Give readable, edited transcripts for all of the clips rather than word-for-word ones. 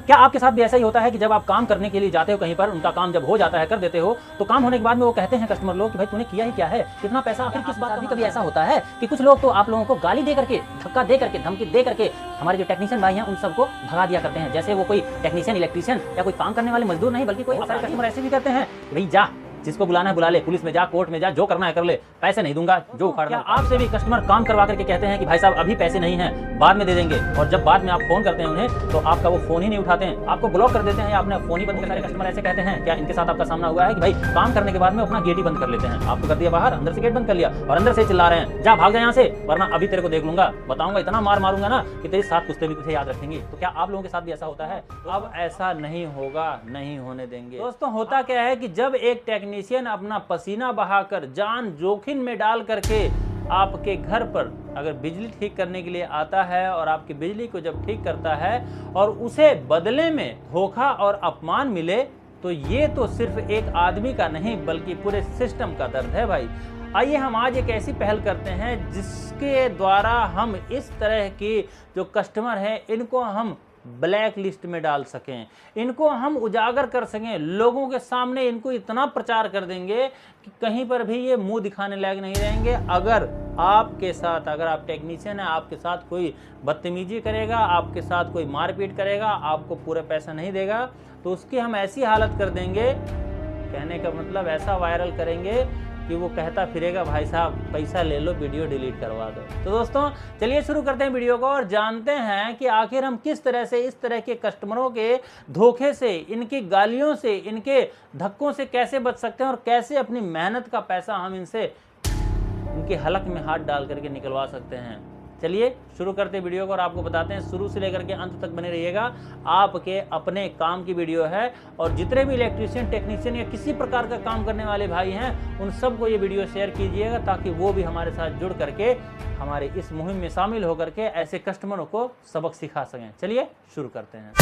क्या आपके साथ भी ऐसा ही होता है कि जब आप काम करने के लिए जाते हो कहीं पर, उनका काम जब हो जाता है, कर देते हो, तो काम होने के बाद में वो कहते हैं कस्टमर लोग कि भाई तूने किया ही क्या है, कितना पैसा आखिर किस बात का। कभी ऐसा होता है कि कुछ लोग तो आप लोगों को गाली दे करके, धक्का दे करके, धमकी दे करके हमारे जो टेक्नीशियन भाई हैं उन सबको भगा दिया करते हैं, जैसे वो कोई टेक्नीशियन, इलेक्ट्रीशियन या कोई काम करने वाले मजदूर नहीं, बल्कि कोई सारे कस्टमर ऐसे भी करते हैं भाई जा, जिसको बुलाना है बुला ले, पुलिस में जा, कोर्ट में जा, जो करना है कर ले, पैसे नहीं दूंगा, जो उखाड़ना। आपसे भी कस्टमर काम करवा करके कहते हैं कि भाई साहब अभी पैसे नहीं हैं, बाद में दे देंगे, और जब बाद में आप फोन करते हैं उन्हें तो आपका वो फोन ही नहीं उठाते हैं, आपको ब्लॉक कर देते हैं या अपना फोन ही बंद कर। सारे कस्टमर ऐसे कहते हैं, क्या इनके साथ आपका सामना हुआ है कि भाई काम करने के बाद में अपना गेट ही बंद कर लेते हैं, आपको कर दिया बाहर, अंदर से गेट बंद कर लिया और अंदर से चिल्ला रहे हैं जा भाग जा यहाँ से, वरना अभी तेरे को देख लूंगा, बताऊंगा, इतना मार मारूंगा ना कि तेरे साथ कुत्ते भी तुझे याद रखेंगे। तो क्या आप लोगों के साथ भी ऐसा होता है? अब ऐसा नहीं होगा, नहीं होने देंगे। दोस्तों होता क्या है कि जब एक टेक्नीशियन अपना पसीना बहाकर, जान जोखिम में डाल करके आपके घर पर अगर बिजली ठीक करने के लिए आता है और आपकी बिजली को जब ठीक करता है और उसे बदले में धोखा और अपमान मिले, तो ये तो सिर्फ एक आदमी का नहीं बल्कि पूरे सिस्टम का दर्द है भाई। आइए हम आज एक ऐसी पहल करते हैं जिसके द्वारा हम इस तरह की जो कस्टमर हैं इनको हम ब्लैक लिस्ट में डाल सकें, इनको हम उजागर कर सकें, लोगों के सामने इनको इतना प्रचार कर देंगे कि कहीं पर भी ये मुंह दिखाने लायक नहीं रहेंगे। अगर आपके साथ, अगर आप टेक्नीशियन हैं, आपके साथ कोई बदतमीजी करेगा, आपके साथ कोई मारपीट करेगा, आपको पूरा पैसा नहीं देगा, तो उसकी हम ऐसी हालत कर देंगे, कहने का मतलब ऐसा वायरल करेंगे कि वो कहता फिरेगा भाई साहब पैसा ले लो, वीडियो डिलीट करवा दो। तो दोस्तों चलिए शुरू करते हैं वीडियो को और जानते हैं कि आखिर हम किस तरह से इस तरह के कस्टमरों के धोखे से, इनकी गालियों से, इनके धक्कों से कैसे बच सकते हैं और कैसे अपनी मेहनत का पैसा हम इनसे, इनके हलक में हाथ डाल करके निकलवा सकते हैं। चलिए शुरू करते हैं वीडियो को और आपको बताते हैं, शुरू से लेकर के अंत तक बने रहिएगा। आपके अपने काम की वीडियो है और जितने भी इलेक्ट्रीशियन, टेक्नीशियन या किसी प्रकार का काम करने वाले भाई हैं उन सबको ये वीडियो शेयर कीजिएगा ताकि वो भी हमारे साथ जुड़ करके हमारे इस मुहिम में शामिल होकर के ऐसे कस्टमरों को सबक सिखा सकें। चलिए शुरू करते हैं।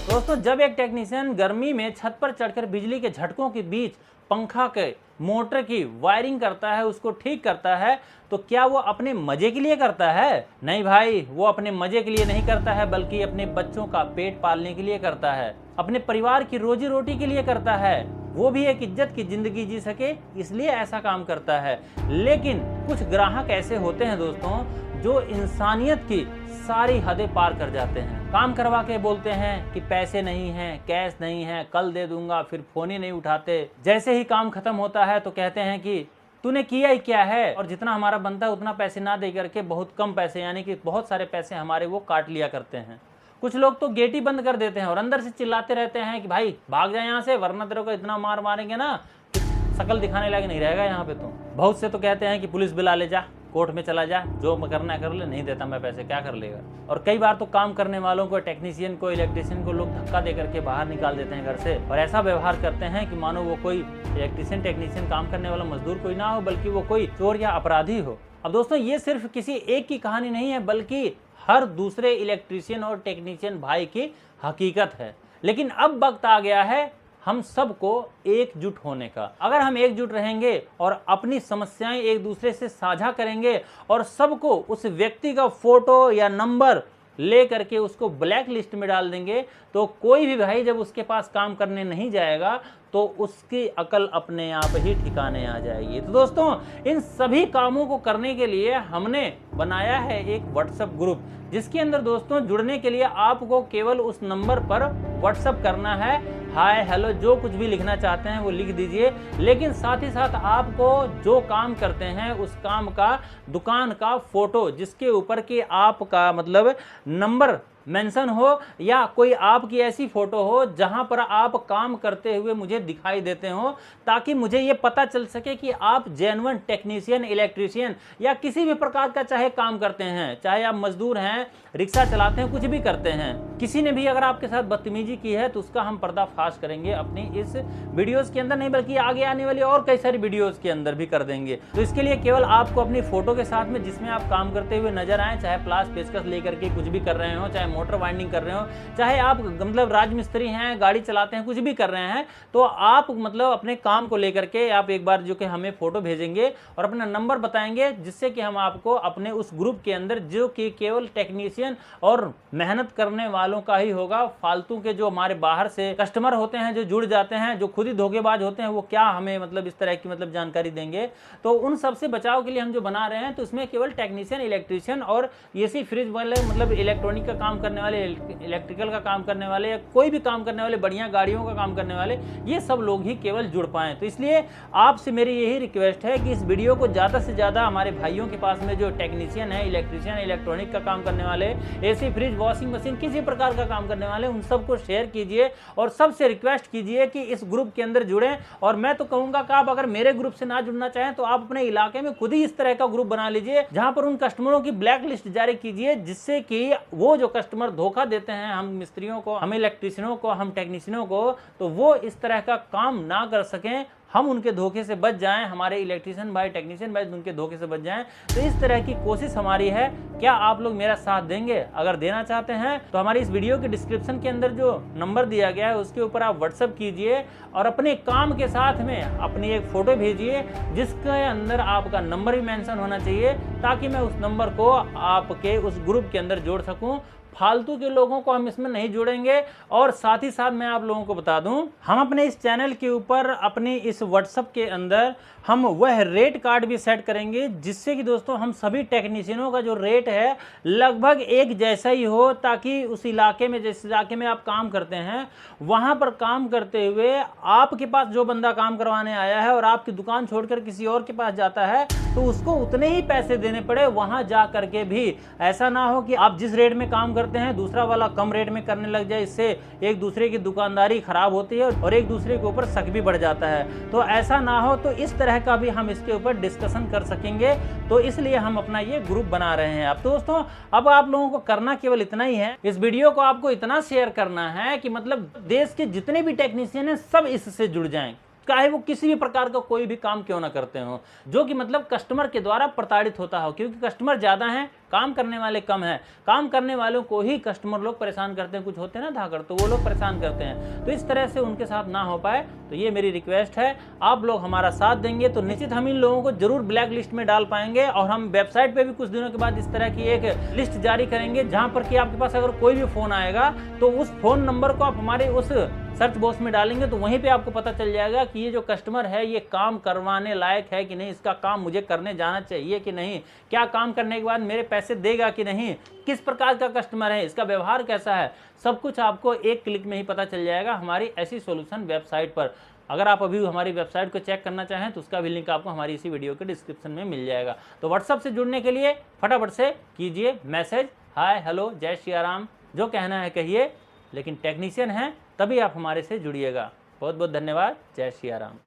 दोस्तों जब एक टेक्नीशियन गर्मी में छत पर चढ़कर बिजली के झटकों के बीच पंखा के मोटर की वायरिंग करता है, उसको ठीक करता है, तो क्या वो अपने मजे के लिए करता है? नहीं भाई, वो अपने मजे के लिए नहीं करता है बल्कि अपने बच्चों का पेट पालने के लिए करता है, अपने परिवार की रोजी रोटी के लिए करता है, वो भी एक इज्जत की जिंदगी जी सके इसलिए ऐसा काम करता है। लेकिन कुछ ग्राहक ऐसे होते हैं दोस्तों जो इंसानियत की सारी हदें पार कर जाते हैं, काम करवा के बोलते हैं कि पैसे नहीं हैं, कैश नहीं है, कल दे दूंगा, फिर फोन ही नहीं उठाते। जैसे ही काम खत्म होता है तो कहते हैं कि तूने किया ही क्या है, और जितना हमारा बनता है उतना पैसे ना दे करके बहुत कम पैसे, यानी कि बहुत सारे पैसे हमारे वो काट लिया करते हैं। कुछ लोग तो गेट ही बंद कर देते हैं और अंदर से चिल्लाते रहते हैं कि भाई भाग जाए यहाँ से, वरना तेरे को इतना मार मारेंगे ना कि शकल दिखाने लायक नहीं रहेगा यहाँ पे। तो बहुत से तो कहते हैं कि पुलिस बुला ले जा, कोर्ट में चला जा, जो करना है कर ले, नहीं देता मैं पैसे, क्या कर लेगा। और कई बार तो काम करने वालों को, टेक्नीशियन को, इलेक्ट्रीशियन को लोग धक्का दे करके बाहर निकाल देते हैं घर से और ऐसा व्यवहार करते हैं कि मानो वो कोई इलेक्ट्रीशियन, टेक्नीशियन, काम करने वाला मजदूर कोई ना हो बल्कि वो कोई चोर या अपराधी हो। अब दोस्तों ये सिर्फ किसी एक की कहानी नहीं है बल्कि हर दूसरे इलेक्ट्रीशियन और टेक्नीशियन भाई की हकीकत है। लेकिन अब वक्त आ गया है हम सबको एकजुट होने का। अगर हम एकजुट रहेंगे और अपनी समस्याएं एक दूसरे से साझा करेंगे और सबको उस व्यक्ति का फोटो या नंबर ले करके उसको ब्लैक लिस्ट में डाल देंगे, तो कोई भी भाई जब उसके पास काम करने नहीं जाएगा तो उसकी अकल अपने आप ही ठिकाने आ जाएगी। तो दोस्तों इन सभी कामों को करने के लिए हमने बनाया है एक व्हाट्सएप ग्रुप, जिसके अंदर दोस्तों जुड़ने के लिए आपको केवल उस नंबर पर व्हाट्सएप करना है, हाय हेलो जो कुछ भी लिखना चाहते हैं वो लिख दीजिए। लेकिन साथ ही साथ आपको जो काम करते हैं उस काम का, दुकान का फोटो जिसके ऊपर कि आपका मतलब नंबर मेंशन हो या कोई आपकी ऐसी फोटो हो जहां पर आप काम करते हुए मुझे दिखाई देते हो, ताकि मुझे ये पता चल सके कि आप जेन्युइन टेक्नीशियन, इलेक्ट्रीशियन या किसी भी प्रकार का चाहे काम करते हैं, चाहे आप मजदूर हैं, रिक्शा चलाते हैं, कुछ भी करते हैं। किसी ने भी अगर आपके साथ बदतमीजी की है तो उसका हम पर्दाफाश करेंगे अपनी इस वीडियोस के अंदर, नहीं बल्कि आगे आने वाली और कई सारी वीडियोस के अंदर भी कर देंगे। तो इसके लिए केवल आपको अपनी फोटो के साथ में जिसमें आप काम करते हुए नजर आए, चाहे प्लास पेचकस लेकर के कुछ भी कर रहे हो, चाहे मोटर वाइंडिंग कर रहे हो, चाहे आप मतलब राजमिस्त्री हैं, गाड़ी चलाते हैं, कुछ भी कर रहे हैं, तो आप मतलब अपने काम को लेकर के आप एक बार जो कि हमें फोटो भेजेंगे और अपना नंबर बताएंगे, जिससे कि हम आपको अपने उस ग्रुप के अंदर, जो कि केवल टेक्नीशियन और मेहनत करने वालों का ही होगा, फालतू के जो हमारे बाहर से कस्टमर होते हैं जो जुड़ जाते हैं, जो खुद ही धोखेबाज होते हैं, वो क्या हमें मतलब इस तरह की मतलब जानकारी देंगे। तो उन सब से बचाव के लिए हम जो बना रहे हैं, तो इसमें केवल टेक्नीशियन, इलेक्ट्रीशियन और एसी फ्रिज वाले मतलब इलेक्ट्रॉनिक का काम करने वाले, इलेक्ट्रिकल का काम करने वाले, या कोई भी काम करने वाले, बढ़िया गाड़ियों का काम करने वाले, ये सब लोग ही केवल जुड़ पाएं। तो इसलिए आपसे मेरी यही रिक्वेस्ट है कि इस वीडियो को ज़्यादा से ज़्यादा हमारे भाइयों के पास में जो टेक्नीशियन है, इलेक्ट्रीशियन, इलेक्ट्रॉनिक का काम करने वाले, एसी फ्रिज, वॉशिंग मशीन, किसी प्रकार का काम करने वाले, उन सबको शेयर कीजिए और सबसे रिक्वेस्ट कीजिए कि इस ग्रुप के अंदर जुड़ें। और मैं तो कहूँगा कि आप अगर मेरे ग्रुप से ना जुड़ना चाहें तो आप अपने इलाके में खुद ही इस तरह का ग्रुप बना लीजिए, जहां पर उन कस्टमरों की ब्लैक लिस्ट जारी कीजिए, जिससे कि वो जो कस्टमर धोखा देते हैं हम मिस्त्रियों को, हम इलेक्ट्रीशियनों को, हम टेक्नीशियनों को, तो वो इस तरह का काम ना कर सकें, हम उनके धोखे से बच जाएं, हमारे इलेक्ट्रीशियन भाई, टेक्नीशियन भाई उनके धोखे से बच जाएं। तो इस तरह की कोशिश हमारी है। क्या आप लोग मेरा साथ देंगे? अगर देना चाहते हैं तो हमारी इस वीडियो के डिस्क्रिप्शन के अंदर जो नंबर दिया गया है उसके ऊपर आप व्हाट्सएप कीजिए और अपने काम के साथ में अपनी एक फोटो भेजिए, जिसके अंदर आपका नंबर भी मेंशन होना चाहिए, ताकि मैं उस नंबर को आपके उस ग्रुप के अंदर जोड़ सकूं। फालतू के लोगों को हम इसमें नहीं जोड़ेंगे। और साथ ही साथ मैं आप लोगों को बता दूं, हम अपने इस चैनल के ऊपर अपने इस व्हाट्सएप के अंदर हम वह रेट कार्ड भी सेट करेंगे, जिससे कि दोस्तों हम सभी टेक्नीशियनों का जो रेट है लगभग एक जैसा ही हो, ताकि उस इलाके में, जिस इलाके में आप काम करते हैं, वहां पर काम करते हुए आपके पास जो बंदा काम करवाने आया है और आपकी दुकान छोड़कर किसी और के पास जाता है, तो उसको उतने ही पैसे देने पड़े वहां जा करके भी। ऐसा ना हो कि आप जिस रेट में काम करते हैं दूसरा वाला कम रेट में करने लग जाए, इससे एक दूसरे की दुकानदारी खराब होती है और एक दूसरे के ऊपर शक भी बढ़ जाता है। तो ऐसा ना हो, तो इस तरह का भी हम इसके ऊपर डिस्कशन कर सकेंगे। तो इसलिए हम अपना ये ग्रुप बना रहे हैं। अब दोस्तों, अब आप लोगों को करना केवल इतना ही है, इस वीडियो को आपको इतना शेयर करना है कि मतलब देश के जितने भी टेक्नीशियन हैं सब इससे जुड़ जाएं, चाहे वो किसी भी प्रकार का कोई भी काम क्यों ना करते हो, जो कि मतलब कस्टमर के द्वारा प्रताड़ित होता हो, क्योंकि कस्टमर ज़्यादा हैं, काम करने वाले कम हैं। काम करने वालों को ही कस्टमर लोग परेशान करते हैं, कुछ होते हैं ना धाकड़, तो वो लोग परेशान करते हैं। तो इस तरह से उनके साथ ना हो पाए, तो ये मेरी रिक्वेस्ट है। आप लोग हमारा साथ देंगे तो निश्चित हम इन लोगों को जरूर ब्लैक लिस्ट में डाल पाएंगे। और हम वेबसाइट पे भी कुछ दिनों के बाद इस तरह की एक लिस्ट जारी करेंगे, जहां पर कि आपके पास अगर कोई भी फोन आएगा तो उस फोन नंबर को आप हमारे उस सर्च बॉक्स में डालेंगे, तो वहीं पे आपको पता चल जाएगा कि ये जो कस्टमर है ये काम करवाने लायक है कि नहीं, इसका काम मुझे करने जाना चाहिए कि नहीं, क्या काम करने के बाद मेरे पैसे देगा कि नहीं, किस प्रकार का कस्टमर है, इसका व्यवहार कैसा है, सब कुछ आपको एक क्लिक में ही पता चल जाएगा हमारी ऐसी सॉल्यूशन वेबसाइट पर। अगर आप अभी हमारी वेबसाइट को चेक करना चाहें तो उसका भी लिंक आपको हमारी इसी वीडियो के डिस्क्रिप्शन में मिल जाएगा। तो व्हाट्सएप से जुड़ने के लिए फटाफट से कीजिए मैसेज, हाय, हेलो, जय श्री राम, जो कहना है कहिए, लेकिन टेक्नीशियन हैं तभी आप हमारे से जुड़िएगा। बहुत बहुत धन्यवाद। जय श्री राम।